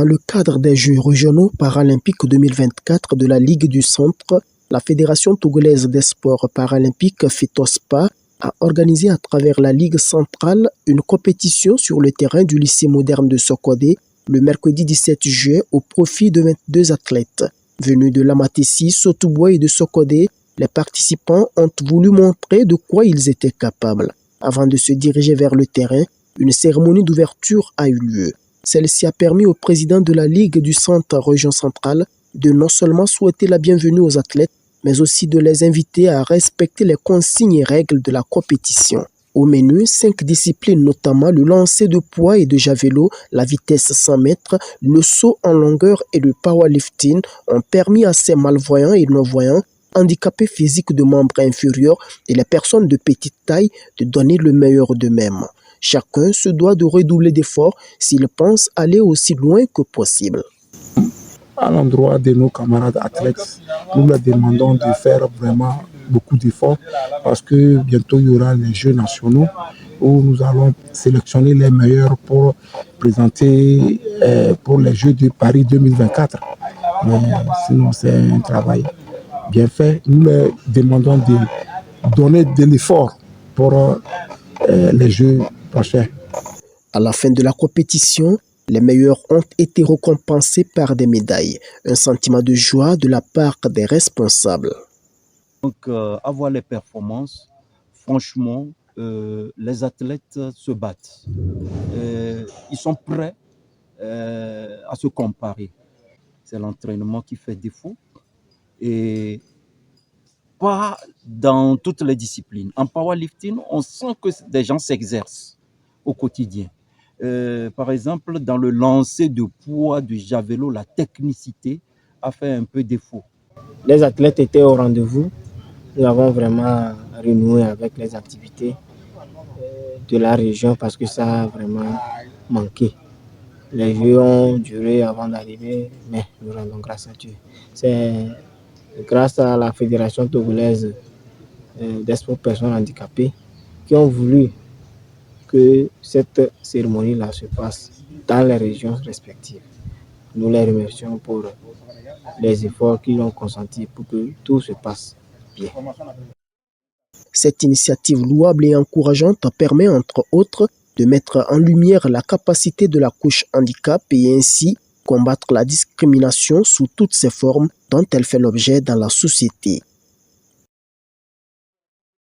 Dans le cadre des Jeux régionaux paralympiques 2024 de la Ligue du Centre, la Fédération togolaise des sports paralympiques FETOSPA a organisé à travers la Ligue centrale une compétition sur le terrain du lycée moderne de Sokodé le mercredi 17 juillet au profit de 22 athlètes. Venus de Lamatessi, Sotouboua et de Sokodé, les participants ont voulu montrer de quoi ils étaient capables. Avant de se diriger vers le terrain, une cérémonie d'ouverture a eu lieu. Celle-ci a permis au président de la Ligue du Centre Région Centrale de non seulement souhaiter la bienvenue aux athlètes, mais aussi de les inviter à respecter les consignes et règles de la compétition. Au menu, 5 disciplines, notamment le lancer de poids et de javelot, la vitesse 100 mètres, le saut en longueur et le powerlifting, ont permis à ces malvoyants et non-voyants, handicapés physiques de membres inférieurs et les personnes de petite taille de donner le meilleur d'eux-mêmes. Chacun se doit de redoubler d'efforts s'il pense aller aussi loin que possible. À l'endroit de nos camarades athlètes, nous leur demandons de faire vraiment beaucoup d'efforts parce que bientôt il y aura les Jeux nationaux où nous allons sélectionner les meilleurs pour présenter pour les Jeux de Paris 2024. Mais sinon, c'est un travail bien fait. Nous leur demandons de donner de l'effort pour les Jeux prochains. À la fin de la compétition, les meilleurs ont été récompensés par des médailles. Un sentiment de joie de la part des responsables. Donc, avoir les performances, franchement, les athlètes se battent. Ils sont prêts à se comparer. C'est l'entraînement qui fait défaut. Et pas dans toutes les disciplines. En powerlifting, on sent que des gens s'exercent au quotidien. Par exemple, dans le lancer de poids du javelot, la technicité a fait un peu défaut. Les athlètes étaient au rendez-vous. Nous avons vraiment renoué avec les activités de la région parce que ça a vraiment manqué. Les Jeux ont duré avant d'arriver, mais nous rendons grâce à Dieu. C'est grâce à la Fédération togolaise des sports personnes handicapées qui ont voulu que cette cérémonie-là se passe dans les régions respectives. Nous les remercions pour les efforts qu'ils ont consentis pour que tout se passe bien. Cette initiative louable et encourageante permet entre autres de mettre en lumière la capacité de la couche handicap et ainsi combattre la discrimination sous toutes ses formes dont elle fait l'objet dans la société.